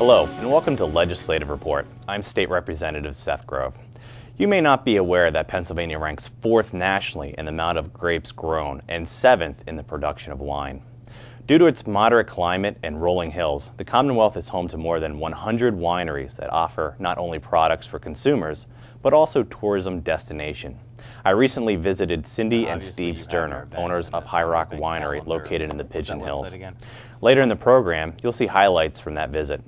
Hello, and welcome to Legislative Report. I'm State Representative Seth Grove. You may not be aware that Pennsylvania ranks 4th nationally in the amount of grapes grown and 7th in the production of wine. Due to its moderate climate and rolling hills, the Commonwealth is home to more than 100 wineries that offer not only products for consumers, but also tourism destination. I recently visited Cindy and Steve Sterner, owners of High Rock Winery located in the Pigeon Hills. Later in the program, you'll see highlights from that visit.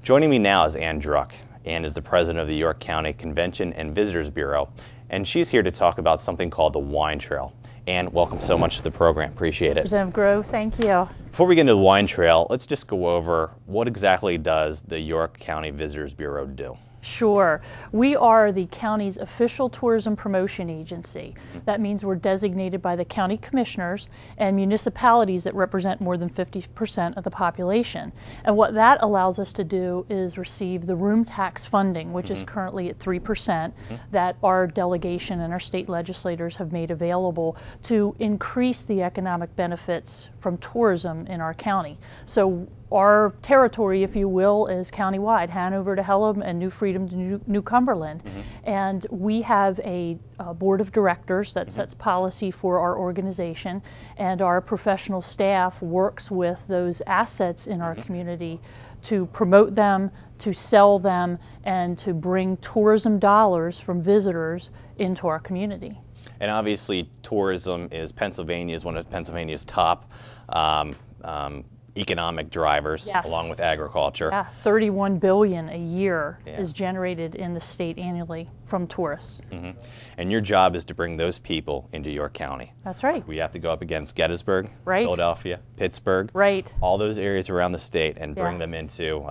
Joining me now is Ann Druck. Ann is the president of the York County Convention and Visitors Bureau, and she's here to talk about something called the Wine Trail. Ann, welcome so much to the program. Appreciate it. Representative Grove, thank you. Before we get into the Wine Trail, let's just go over what exactly does the York County Visitors Bureau do? Sure. We are the county's official tourism promotion agency. That means we're designated by the county commissioners and municipalities that represent more than 50% of the population. And what that allows us to do is receive the room tax funding, which is currently at 3%, that our delegation and our state legislators have made available to increase the economic benefits from tourism in our county. So our territory, if you will, is countywide, Hanover to Hellam and New Freedom to New Cumberland. And we have a board of directors that sets policy for our organization, and our professional staff works with those assets in our community to promote them, to sell them, and to bring tourism dollars from visitors into our community. And obviously tourism is one of Pennsylvania's top economic drivers, yes, along with agriculture. Yeah, $31 billion a year is generated in the state annually from tourists. And your job is to bring those people into York County. That's right. We have to go up against Gettysburg, right, Philadelphia, Pittsburgh, right, all those areas around the state, and bring them into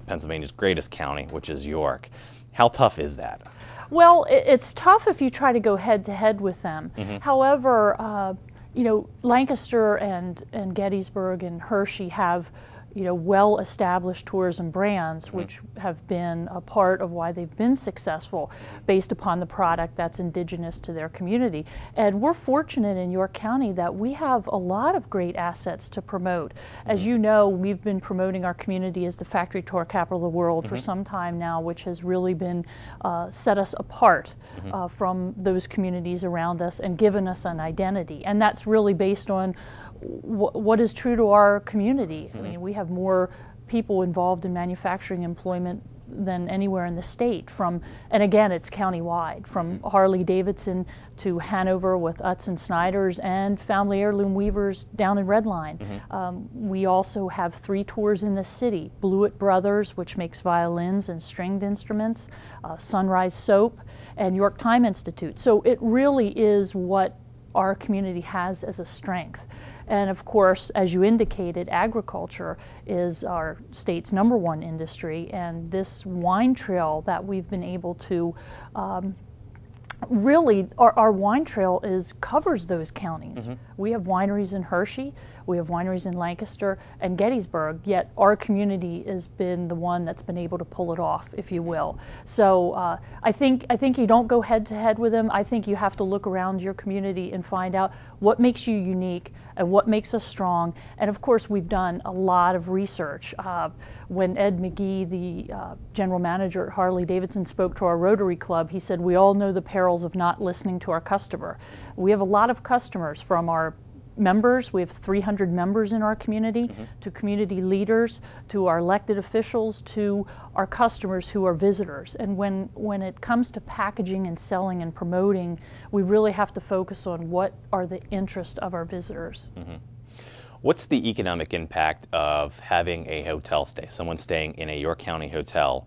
Pennsylvania's greatest county, which is York. How tough is that? Well, it's tough if you try to go head-to-head with them. However, you know, Lancaster and Gettysburg and Hershey have, you know, well-established tourism brands which have been a part of why they've been successful based upon the product that's indigenous to their community. And we're fortunate in York County that we have a lot of great assets to promote. As you know, we've been promoting our community as the factory tour capital of the world for some time now, which has really been set us apart from those communities around us and given us an identity. And that's really based on what is true to our community. I mean, we have more people involved in manufacturing employment than anywhere in the state, and again, it's countywide, from Harley Davidson to Hanover with Utz and Snyder's and family heirloom weavers down in Redline. We also have 3 tours in the city: Blewett Brothers, which makes violins and stringed instruments, Sunrise Soap, and York Time Institute. So it really is what our community has as a strength. And of course, as you indicated, agriculture is our state's #1 industry, and this wine trail that we've been able to really, our wine trail covers those counties. We have wineries in Hershey, we have wineries in Lancaster and Gettysburg, yet our community has been the one that's been able to pull it off, if you will. So I think you don't go head-to-head with them. I think you have to look around your community and find out what makes you unique and what makes us strong. And of course, we've done a lot of research. When Ed McGee, the general manager at Harley Davidson, spoke to our Rotary Club, he said, "We all know the perils of not listening to our customer." We have a lot of customers, from our members. We have 300 members in our community, to community leaders, to our elected officials, to our customers who are visitors. And when it comes to packaging and selling and promoting, we really have to focus on what are the interests of our visitors. What's the economic impact of having a hotel stay, someone staying in a York County hotel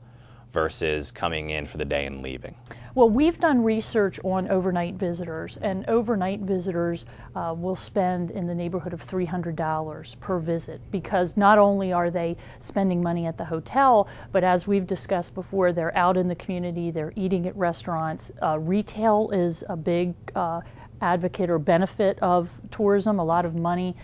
versus coming in for the day and leaving? Well, we've done research on overnight visitors, and overnight visitors will spend in the neighborhood of $300 per visit, because not only are they spending money at the hotel, but as we've discussed before, they're out in the community, they're eating at restaurants. Retail is a big advocate or benefit of tourism. A lot of money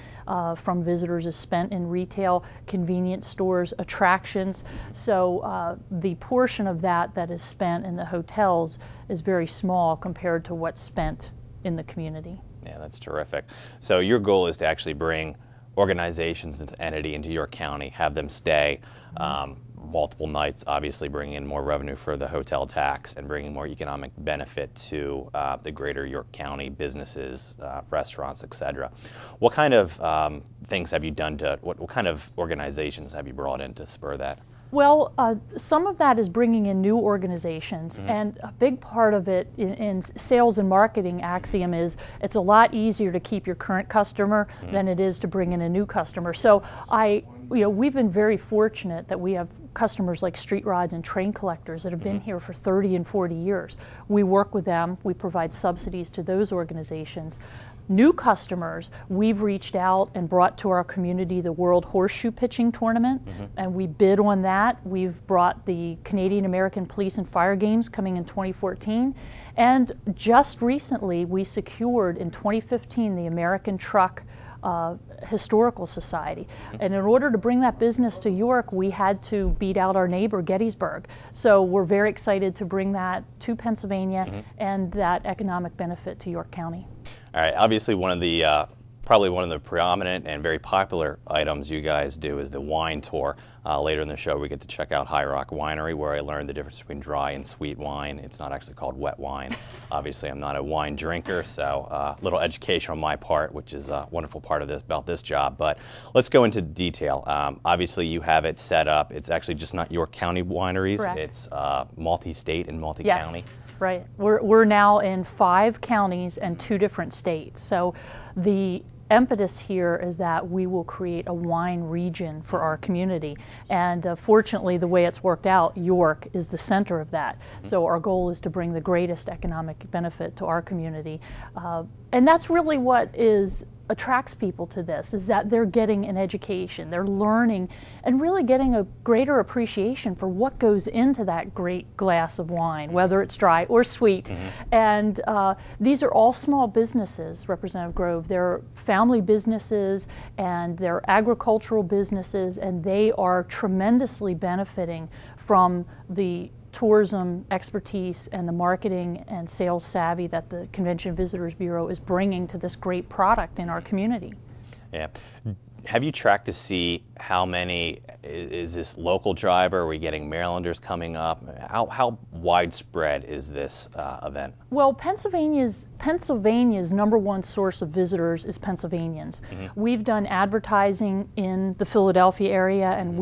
from visitors is spent in retail, convenience stores, attractions. So the portion of that is spent in the hotels is very small compared to what's spent in the community. Yeah, that's terrific. So your goal is to actually bring organizations and entity into York County, have them stay, multiple nights, obviously bringing in more revenue for the hotel tax and bringing more economic benefit to the greater York County businesses, restaurants, etc. What kind of things have you done to, what kind of organizations have you brought in to spur that? Well, some of that is bringing in new organizations, and a big part of it in sales and marketing axiom is it's a lot easier to keep your current customer than it is to bring in a new customer. So we've been very fortunate that we have customers like street rides and train collectors that have been here for 30 and 40 years. We work with them, we provide subsidies to those organizations. New customers, we've reached out and brought to our community the World Horseshoe Pitching Tournament, and we bid on that. We've brought the Canadian American Police and Fire Games coming in 2014, and just recently we secured in 2015 the American Truck Historical Society. And in order to bring that business to York, we had to beat out our neighbor Gettysburg. So we're very excited to bring that to Pennsylvania and that economic benefit to York County. All right, obviously one of the probably one of the predominant and very popular items you guys do is the wine tour. Later in the show we get to check out High Rock Winery, where I learned the difference between dry and sweet wine. It's not actually called wet wine. Obviously I'm not a wine drinker, so a little education on my part, which is a wonderful part of this about this job. But let's go into detail. Obviously you have it set up. It's actually just not York County wineries. Correct. It's multi-state and multi-county. Yes. Right. We're now in 5 counties and 2 different states. So the impetus here is that we will create a wine region for our community. And fortunately, the way it's worked out, York is the center of that. So our goal is to bring the greatest economic benefit to our community. And that's really what attracts people to this, is that they're getting an education, they're learning, and really getting a greater appreciation for what goes into that great glass of wine, whether it's dry or sweet. And these are all small businesses, Representative Grove. They're family businesses and they're agricultural businesses, and they are tremendously benefiting from the tourism expertise and the marketing and sales savvy that the Convention and Visitors Bureau is bringing to this great product in our community. Yeah. Have you tracked to see how many, is this local driver? Are we getting Marylanders coming up? How widespread is this event? Well, Pennsylvania's #1 source of visitors is Pennsylvanians. We've done advertising in the Philadelphia area, and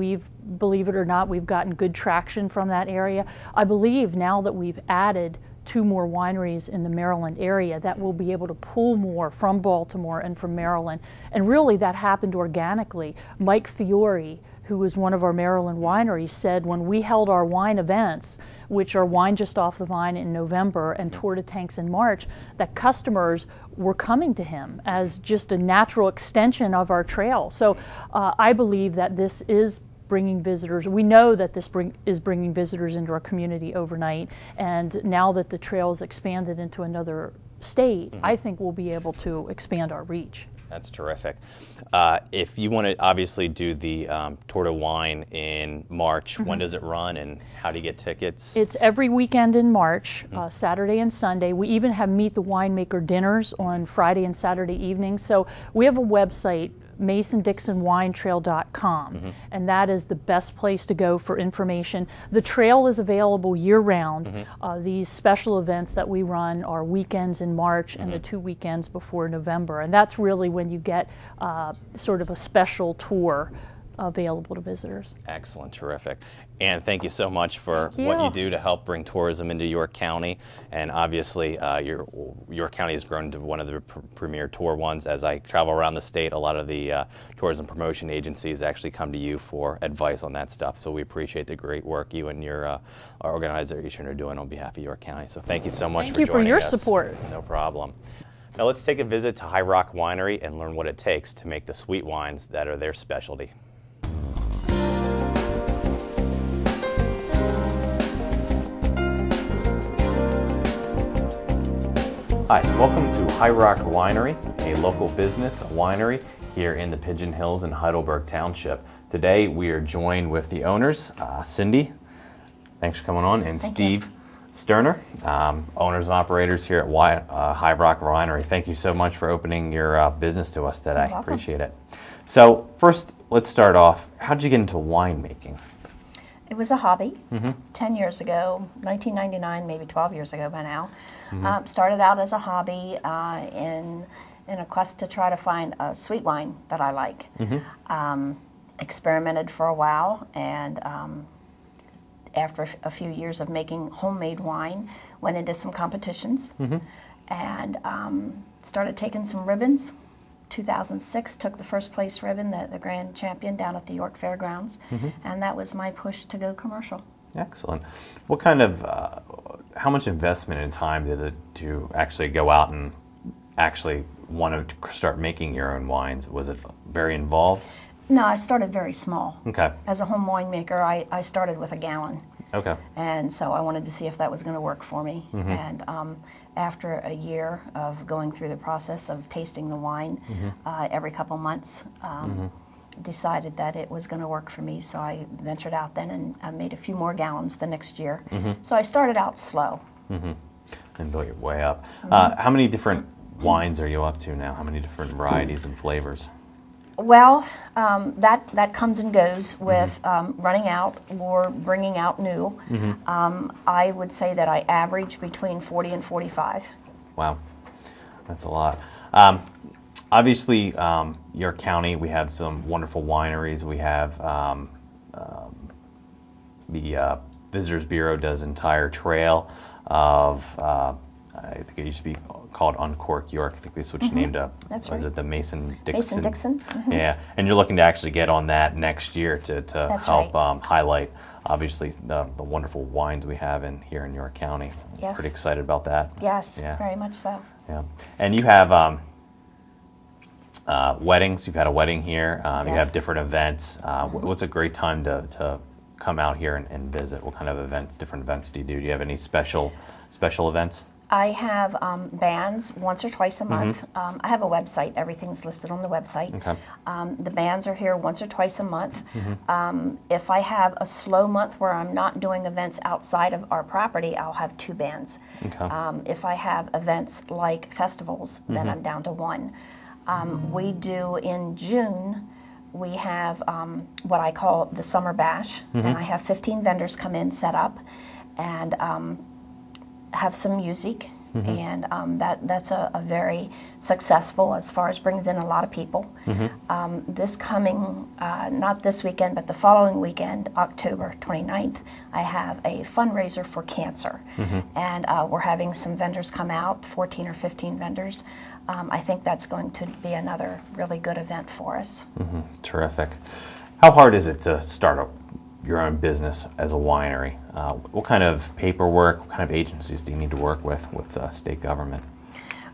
believe it or not, we've gotten good traction from that area. I believe now that we've added 2 more wineries in the Maryland area, that we'll be able to pull more from Baltimore and from Maryland. And really that happened organically. Mike Fiore, who was one of our Maryland wineries, said when we held our wine events, which are wine just off the vine in November and tour de tanks in March, that customers were coming to him as just a natural extension of our trail. So I believe that this is bringing visitors. We know that this is bringing visitors into our community overnight, and now that the trail's expanded into another state, I think we'll be able to expand our reach. That's terrific. If you want to obviously do the Tour de Wine in March, when does it run and how do you get tickets? It's every weekend in March, Saturday and Sunday. We even have Meet the Winemaker dinners on Friday and Saturday evenings. So we have a website, MasonDixonWineTrail.com, and that is the best place to go for information. The trail is available year-round. These special events that we run are weekends in March and the 2 weekends before November, and that's really when you get sort of a special tour available to visitors. Excellent, terrific. And thank you so much for what you do to help bring tourism into York County. And obviously, York County has grown to one of the premier tour ones. As I travel around the state, a lot of the tourism promotion agencies actually come to you for advice on that stuff. So we appreciate the great work you and your organization are doing on behalf of York County. So thank you so much for joining us. Thank you for your support. No problem. Now let's take a visit to High Rock Winery and learn what it takes to make the sweet wines that are their specialty. Hi, welcome to High Rock Winery, a local business, a winery here in the Pigeon Hills in Heidelberg Township. Today we are joined with the owners, Cindy, thanks for coming on, and Steve Sterner, owners and operators here at High Rock Winery. Thank you so much for opening your business to us today. Appreciate it. So first, let's start off. How did you get into winemaking? It was a hobby 10 years ago, 1999, maybe 12 years ago by now. Started out as a hobby in a quest to try to find a sweet wine that I like. Experimented for a while, and after a few years of making homemade wine, went into some competitions and started taking some ribbons. 2006, took the first place ribbon, the grand champion, down at the York Fairgrounds, and that was my push to go commercial. Excellent. What kind of, how much investment and time did it to actually go out and actually want to start making your own wines? Was it very involved? No, I started very small. Okay. As a home winemaker, I started with a gallon. Okay. And so I wanted to see if that was going to work for me. And after a year of going through the process of tasting the wine every couple months, decided that it was going to work for me. So I ventured out then, and I made a few more gallons the next year. So I started out slow. And built your way up. How many different wines are you up to now? How many different varieties and flavors? Well, that comes and goes with running out or bringing out new. I would say that I average between 40 and 45. Wow, that's a lot. Obviously, your county, we have some wonderful wineries. We have the Visitors Bureau does an entire trail of, I think it used to be called Uncork York. I think they switched name to, That's was right. it the Mason-Dixon? Mason-Dixon. Yeah, and you're looking to actually get on that next year to That's help right. highlight, obviously, the wonderful wines we have here in York County. Yes. Pretty excited about that. Yes, Yeah. very much so. Yeah, and you have weddings. You've had a wedding here. You Yes. have different events. What's a great time to come out here and visit? What kind of events, different events do you do? Do you have any special events? I have bands once or twice a month. I have a website. Everything's listed on the website. Okay. The bands are here once or twice a month. If I have a slow month where I'm not doing events outside of our property, I'll have 2 bands. Okay. If I have events like festivals, then I'm down to 1. We do in June, we have what I call the Summer Bash, and I have 15 vendors come in, set up, and have some music, and that's a very successful as far as brings in a lot of people. This coming, not this weekend, but the following weekend, October 29th, I have a fundraiser for cancer, and we're having some vendors come out, 14 or 15 vendors. I think that's going to be another really good event for us. Terrific. How hard is it to start your own business as a winery? What kind of paperwork, what kind of agencies do you need to work with state government?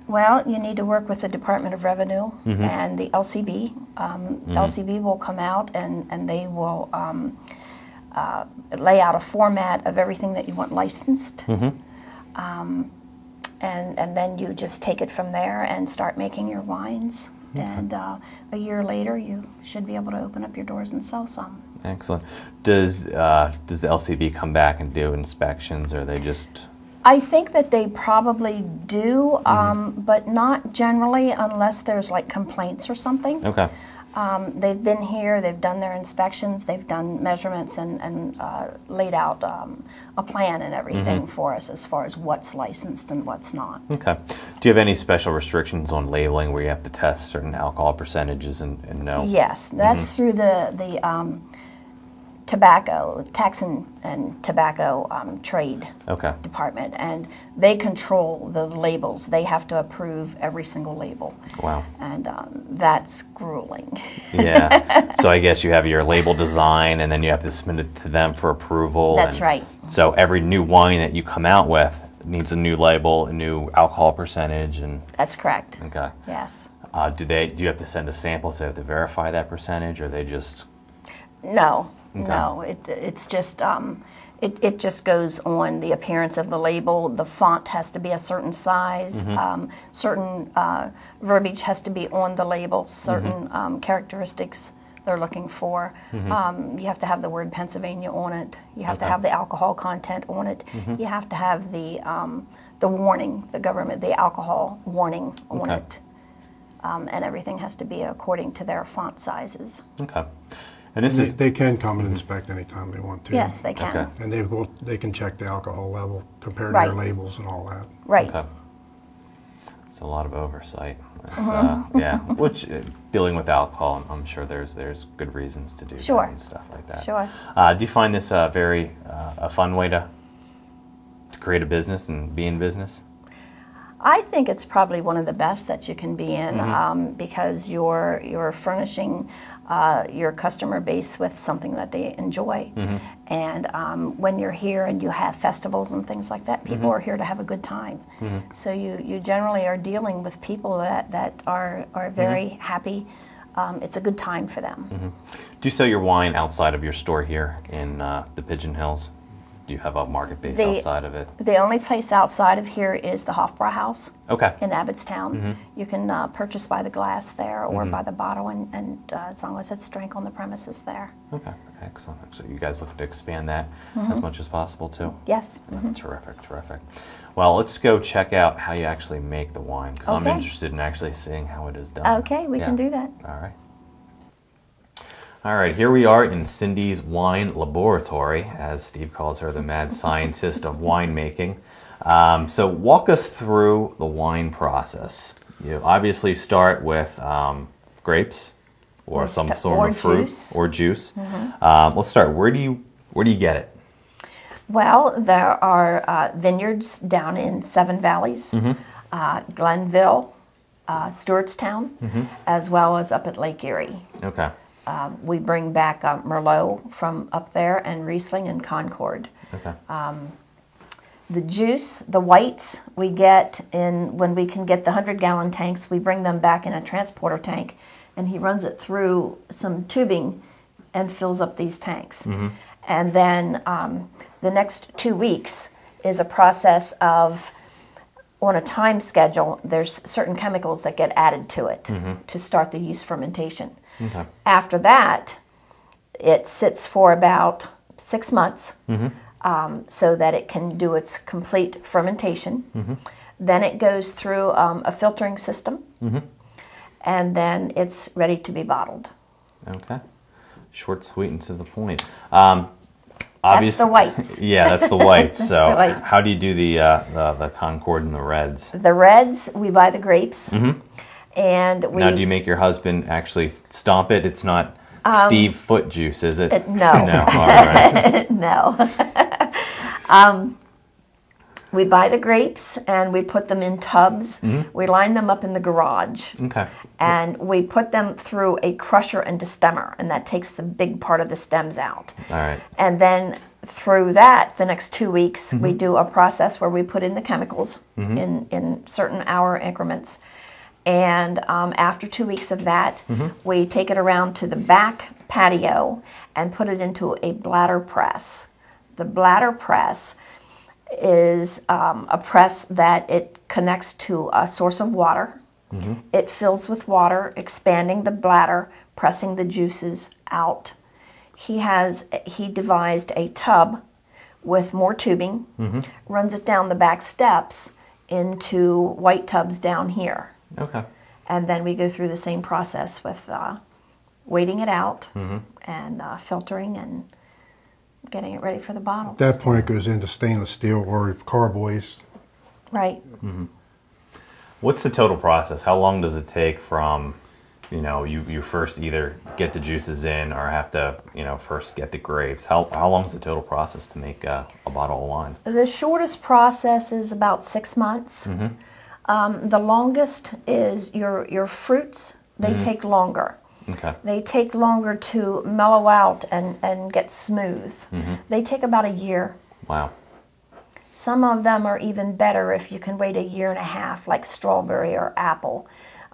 Well, you need to work with the Department of Revenue and the LCB. LCB will come out and they will lay out a format of everything that you want licensed. And then you just take it from there and start making your wines. And a year later, you should be able to open up your doors and sell some. Excellent. Does the LCB come back and do inspections, or they just? I think that they probably do, but not generally unless there's like complaints or something. Okay. They've been here, they've done their inspections, they've done measurements and laid out a plan and everything for us as far as what's licensed and what's not. Okay. Do you have any special restrictions on labeling where you have to test certain alcohol percentages and know? Yes, that's through the tobacco, tax and tobacco trade department, and they control the labels. They have to approve every single label. Wow. And that's grueling. Yeah. So I guess you have your label design, and then you have to submit it to them for approval. That's right. So every new wine that you come out with needs a new label, a new alcohol percentage, and. That's correct. Okay. Yes. Do you have to send a sample, so they have to verify that percentage, or they just? No. Okay. No, it's just it just goes on the appearance of the label. The font has to be a certain size. Certain verbiage has to be on the label. Certain characteristics they're looking for. You have to have the word Pennsylvania on it. You have to have the alcohol content on it. You have to have the warning, the alcohol warning on it, and everything has to be according to their font sizes. Okay. And this is they can come and inspect anytime they want to. Yes, they can. Okay. And they can check the alcohol level, compare to Right. their labels and all that. Right. okay. It's a lot of oversight. It's, yeah, which dealing with alcohol, I'm sure there's good reasons to do Sure. that and stuff like that. Sure. Do you find this very a fun way to create a business and be in business? I think it's probably one of the best that you can be in because you're furnishing your customer base with something that they enjoy. And when you're here and you have festivals and things like that, people are here to have a good time. So you generally are dealing with people that are very happy. It's a good time for them. Do you sell your wine outside of your store here in the Pigeon Hills? Do you have a market base outside of it? The only place outside of here is the Hofbrauhaus Okay. in Abbottstown. You can purchase by the glass there or by the bottle, and as long as it's drank on the premises there. Okay, excellent. So you guys looking to expand that as much as possible too? Yes. Terrific, terrific. Well, let's go check out how you actually make the wine, because I'm Okay. interested in actually seeing how it is done. Okay, we can do that. All right. All right, here we are in Cindy's wine laboratory, as Steve calls her, the mad scientist of winemaking. So walk us through the wine process. You obviously start with grapes or some sort of fruit juice. or juice. Let's start. Where do you get it? Well, there are vineyards down in Seven Valleys, Glenville, Stewartstown, as well as up at Lake Erie. Okay. We bring back Merlot from up there and Riesling and Concord. Okay. The juice, the whites, we get in when we can get the 100-gallon tanks. We bring them back in a transporter tank, and he runs it through some tubing and fills up these tanks. And then the next 2 weeks is a process of, on a time schedule, there's certain chemicals that get added to it to start the yeast fermentation. Okay. After that, it sits for about 6 months so that it can do its complete fermentation. Then it goes through a filtering system, and then it's ready to be bottled. Okay. Short, sweet, and to the point. That's the whites. Yeah, that's the whites. That's so the whites. how do you do the Concord and the reds? The reds, we buy the grapes, and we... Now, do you make your husband actually stomp it? It's not Steve foot juice, is it? No. No, all right. No. We buy the grapes and we put them in tubs. We line them up in the garage. Okay. And we put them through a crusher and destemmer, and that takes the big part of the stems out. All right. And then through that, the next 2 weeks, we do a process where we put in the chemicals in certain hour increments. And after 2 weeks of that, we take it around to the back patio and put it into a bladder press. The bladder press is a press that it connects to a source of water. It fills with water, expanding the bladder, pressing the juices out. He devised a tub with more tubing, runs it down the back steps into white tubs down here. Okay. And then we go through the same process with waiting it out and filtering and getting it ready for the bottles. At that point, it goes into stainless steel or carboys. Right. What's the total process? How long does it take from, you first either get the juices in or have to, first get the grapes? How long is the total process to make a bottle of wine? The shortest process is about 6 months. The longest is your fruits. They take longer. Okay. They take longer to mellow out and get smooth. They take about a year. Wow. Some of them are even better if you can wait a year and a half, like strawberry or apple.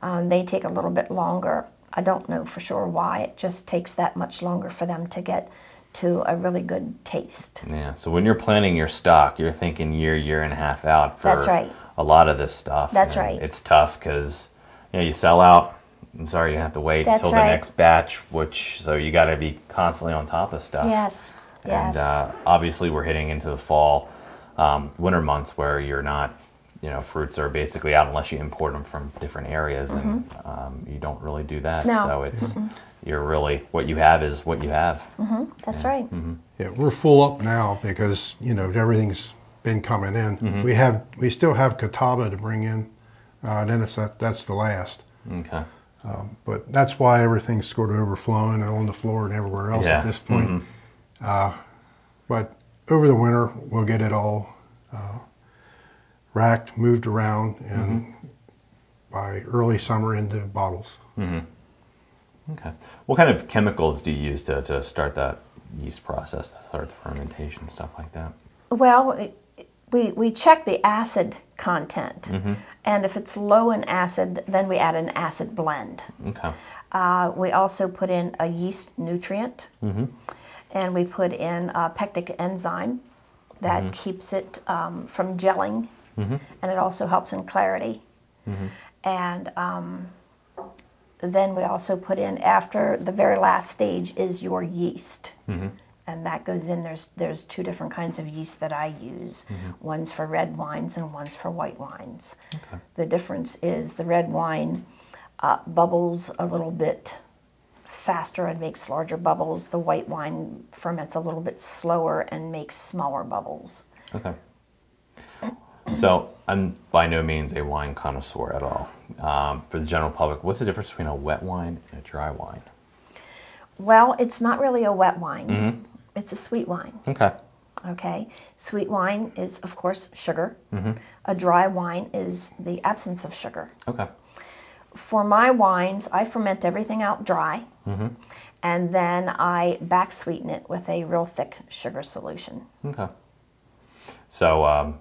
They take a little bit longer. I don't know for sure why. It just takes that much longer for them to get to a really good taste. Yeah. So when you're planning your stock, you're thinking year and a half out for That's right. a lot of this stuff. That's And right. It's tough because you sell out. I'm sorry, you have to wait That's until right. the next batch, so you got to be constantly on top of stuff. Yes. And obviously we're hitting into the fall, winter months where you're not, fruits are basically out unless you import them from different areas, and you don't really do that. No. So it's you're really what you have is what you have. That's right. Yeah, we're full up now because everything's been coming in. We still have Catawba to bring in. Then that's the last. Okay. But that's why everything's sort of overflowing and on the floor and everywhere else at this point. But over the winter, we'll get it all racked, moved around, and by early summer into bottles. Okay. What kind of chemicals do you use to start that yeast process, to start the fermentation, stuff like that? Well, we check the acid content, and if it's low in acid, then we add an acid blend. Okay. We also put in a yeast nutrient, and we put in a pectic enzyme that keeps it from gelling, and it also helps in clarity. And then we also put in, after the very last stage is your yeast. And that goes in, there's two different kinds of yeast that I use. One's for red wines and one's for white wines. Okay. The difference is the red wine bubbles a little bit faster and makes larger bubbles. The white wine ferments a little bit slower and makes smaller bubbles. Okay. So I'm by no means a wine connoisseur at all. For the general public, what's the difference between a wet wine and a dry wine? Well, it's not really a wet wine. It's a sweet wine. Okay. Okay. Sweet wine is, of course, sugar. A dry wine is the absence of sugar. Okay. For my wines, I ferment everything out dry, and then I back sweeten it with a real thick sugar solution. Okay. So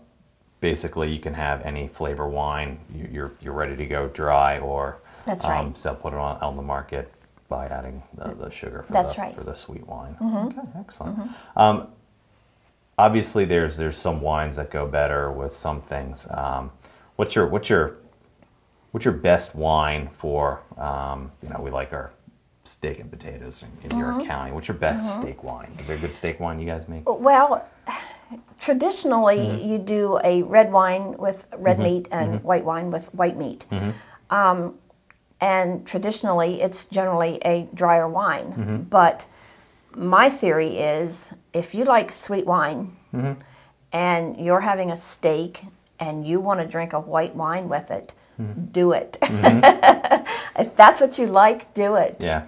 basically, you can have any flavor wine. You're ready to go dry, or that's right. So put it on the market by adding the sugar for for the sweet wine. Okay, excellent. Obviously, there's some wines that go better with some things. What's your best wine for? We like our steak and potatoes in York County. What's your best steak wine? Is there a good steak wine you guys make? Well, traditionally you do a red wine with red meat and white wine with white meat. And traditionally, it's generally a drier wine. But my theory is, if you like sweet wine and you're having a steak and you want to drink a white wine with it, do it. If that's what you like, do it. Yeah.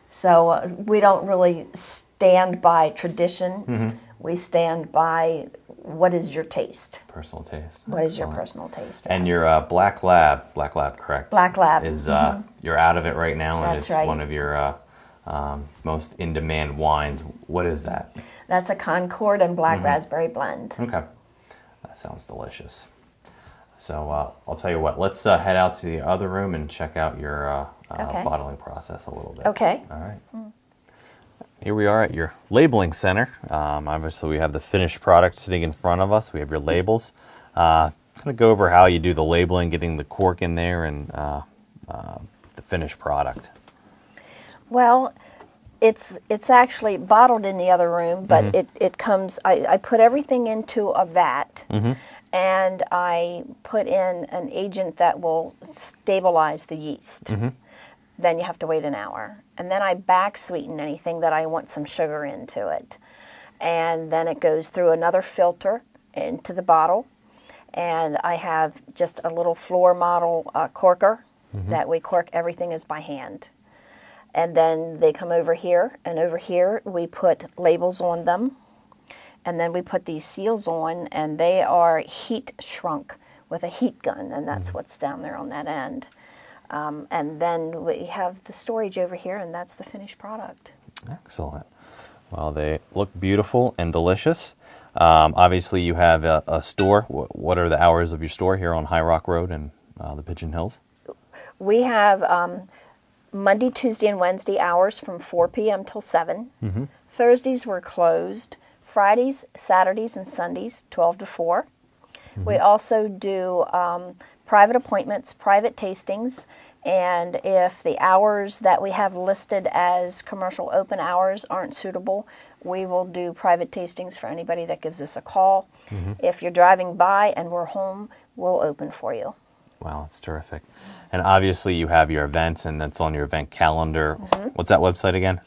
So we don't really stand by tradition. We stand by what is your taste. Personal taste. What is your personal taste? And your Black Lab, correct? Black Lab. Is you're out of it right now, and That's it's right. one of your most in-demand wines. What is that? That's a Concord and black raspberry blend. Okay. That sounds delicious. So I'll tell you what, let's head out to the other room and check out your bottling process a little bit. Okay. All right. Here we are at your labeling center. Obviously, we have the finished product sitting in front of us. We have your labels. Kind of go over how you do the labeling, getting the cork in there, and the finished product. Well, it's actually bottled in the other room, but it comes. I put everything into a vat, and I put in an agent that will stabilize the yeast. Then you have to wait an hour. And then I back sweeten anything that I want some sugar into it. And then it goes through another filter into the bottle. And I have just a little floor model corker that we cork everything is by hand. And then they come over here, and over here we put labels on them. And then we put these seals on, and they are heat shrunk with a heat gun, and that's what's down there on that end. And then we have the storage over here, and that's the finished product. Excellent. Well, they look beautiful and delicious. Obviously, you have a store. What are the hours of your store here on High Rock Road and the Pigeon Hills? We have Monday, Tuesday, and Wednesday hours from 4 p.m. till 7. Thursdays we're closed. Fridays, Saturdays, and Sundays, 12 to 4. We also do private appointments, private tastings, and if the hours that we have listed as commercial open hours aren't suitable, we will do private tastings for anybody that gives us a call. If you're driving by and we're home, we'll open for you. Wow, that's terrific. And obviously you have your events, and that's on your event calendar. What's that website again?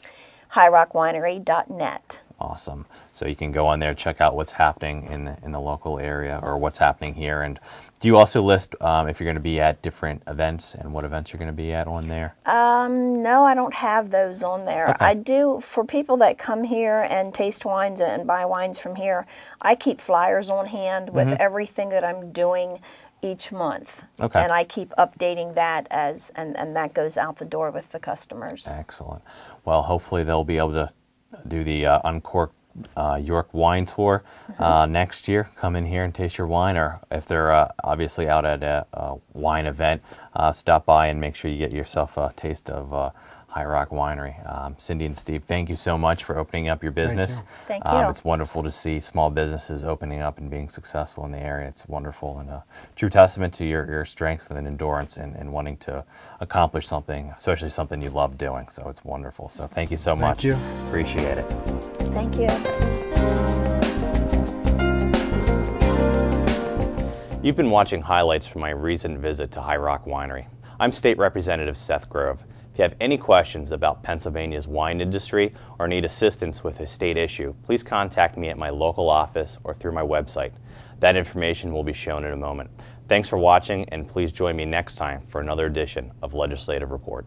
HighRockWinery.net. Awesome. So you can go on there, check out what's happening in the local area, or what's happening here. And do you also list if you're going to be at different events and what events you're going to be at on there? No, I don't have those on there. Okay. I do, for people that come here and taste wines and buy wines from here, I keep flyers on hand with everything that I'm doing each month. Okay. And I keep updating that and that goes out the door with the customers. Excellent. Well, hopefully they'll be able to do the Uncorked York Wine Tour next year. Come in here and taste your wine, or if they're obviously out at a wine event, stop by and make sure you get yourself a taste of High Rock Winery. Cindy and Steve, thank you so much for opening up your business. Thank you. It's wonderful to see small businesses opening up and being successful in the area. It's wonderful and a true testament to your strength and endurance and wanting to accomplish something, especially something you love doing. So it's wonderful. So thank you so much. Thank you. Appreciate it. Thank you. You've been watching highlights from my recent visit to High Rock Winery. I'm State Representative Seth Grove. If you have any questions about Pennsylvania's wine industry or need assistance with a state issue, please contact me at my local office or through my website. That information will be shown in a moment. Thanks for watching, and please join me next time for another edition of Legislative Report.